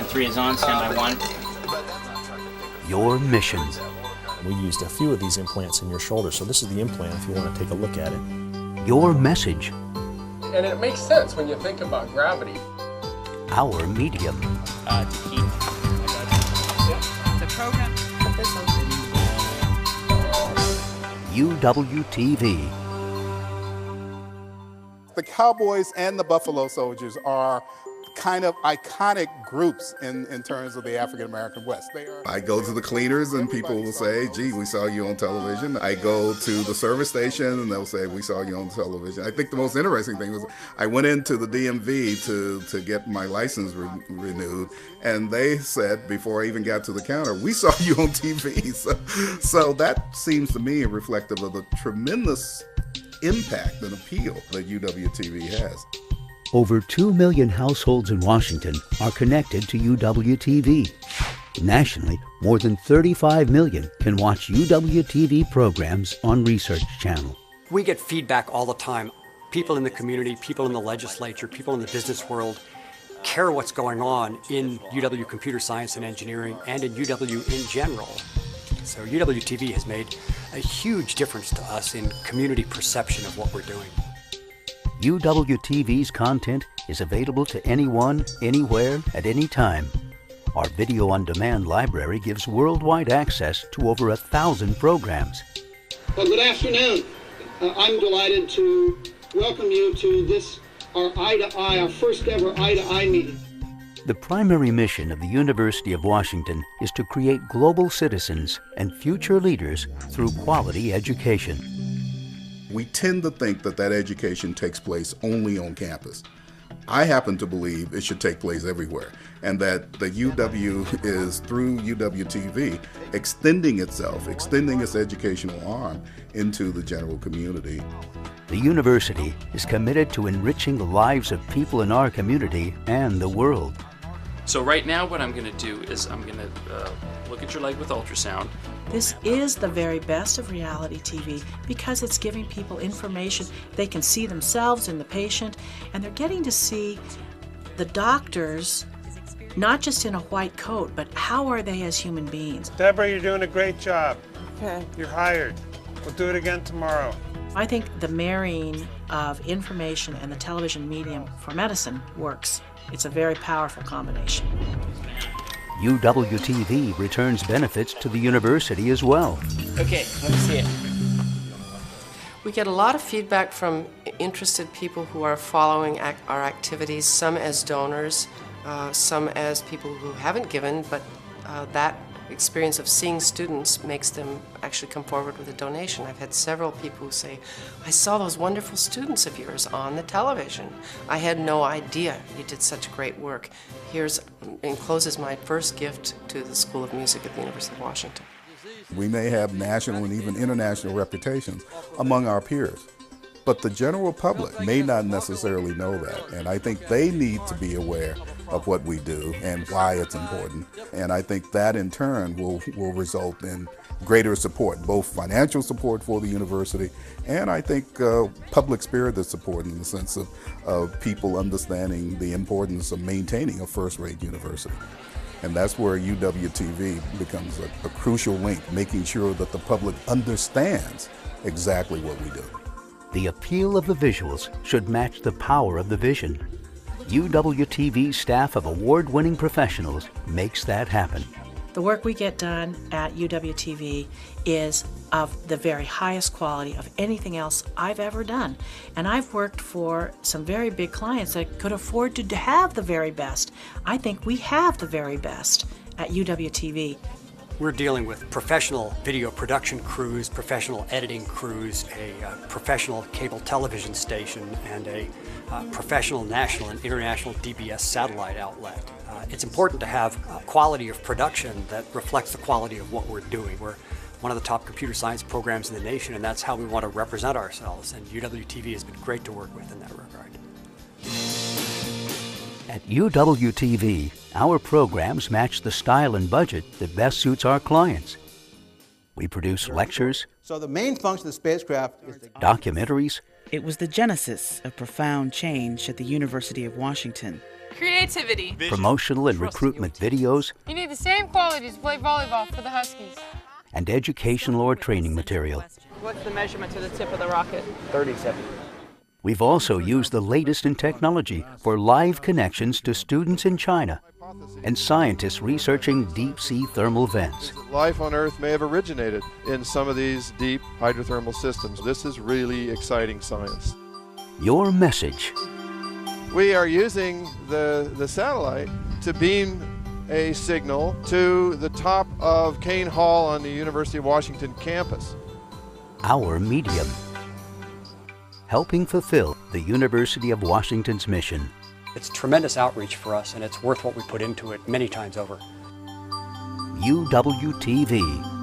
3 is on, standby 1. Your mission. We used a few of these implants in your shoulder, so this is the implant if you want to take a look at it. Your message. And it makes sense when you think about gravity. Our medium. To keep. The program. UWTV. The Cowboys and the Buffalo Soldiers are kind of iconic groups in terms of the African American West. I go to the cleaners and people will say, gee, we saw you on television. I go to the service station and they'll say, we saw you on television. I think the most interesting thing was I went into the DMV to get my license renewed, and they said, before I even got to the counter, we saw you on TV. So that seems to me reflective of the tremendous impact and appeal that UWTV has. Over 2 million households in Washington are connected to UWTV. Nationally, more than 35 million can watch UWTV programs on Research Channel. We get feedback all the time. People in the community, people in the legislature, people in the business world care what's going on in UW Computer Science and Engineering and in UW in general. So UWTV has made a huge difference to us in community perception of what we're doing. UWTV's content is available to anyone, anywhere, at any time. Our video-on-demand library gives worldwide access to over 1,000 programs. Well, good afternoon. I'm delighted to welcome you to this, our Eye-to-Eye, our first ever Eye-to-Eye meeting. The primary mission of the University of Washington is to create global citizens and future leaders through quality education. We tend to think that education takes place only on campus. I happen to believe it should take place everywhere, and that the UW is, through UWTV, extending its educational arm into the general community. The university is committed to enriching the lives of people in our community and the world. So right now what I'm going to do is I'm going to look at your leg with ultrasound. This is the very best of reality TV because it's giving people information. They can see themselves in the patient, and they're getting to see the doctors not just in a white coat, but how are they as human beings. Deborah, you're doing a great job. Okay. You're hired. We'll do it again tomorrow. I think the marrying of information and the television medium for medicine works. It's a very powerful combination. UWTV returns benefits to the university as well. Okay, let me see it. We get a lot of feedback from interested people who are following our activities, some as donors, some as people who haven't given, but that experience of seeing students makes them actually come forward with a donation. I've had several people who say, I saw those wonderful students of yours on the television. I had no idea you did such great work. Here's, encloses my first gift to the School of Music at the University of Washington. We may have national and even international reputations among our peers, but the general public may not necessarily know that, and I think they need to be aware of what we do and why it's important. And I think that in turn will result in greater support, both financial support for the university and I think public spirited support in the sense of people understanding the importance of maintaining a first-rate university. And that's where UWTV becomes a crucial link, making sure that the public understands exactly what we do. The appeal of the visuals should match the power of the vision. UWTV's staff of award-winning professionals makes that happen. The work we get done at UWTV is of the very highest quality of anything else I've ever done. And I've worked for some very big clients that could afford to have the very best. I think we have the very best at UWTV. We're dealing with professional video production crews, professional editing crews, a professional cable television station, and a professional national and international DBS satellite outlet. It's important to have quality of production that reflects the quality of what we're doing. We're one of the top computer science programs in the nation, and that's how we want to represent ourselves, and UWTV has been great to work with in that regard. At UWTV, our programs match the style and budget that best suits our clients. We produce lectures, so the main function of the spacecraft is documentaries. It was the genesis of profound change at the University of Washington. Creativity. promotional and recruitment videos, You need the same qualities to play volleyball for the Huskies. and educational or training material. What's the measurement to the tip of the rocket? 37. We've also used the latest in technology for live connections to students in China and scientists researching deep-sea thermal vents. Life on Earth may have originated in some of these deep hydrothermal systems. This is really exciting science. Your message. We are using the satellite to beam a signal to the top of Kane Hall on the University of Washington campus. Our medium. Helping fulfill the University of Washington's mission. It's tremendous outreach for us, and it's worth what we put into it many times over. UWTV.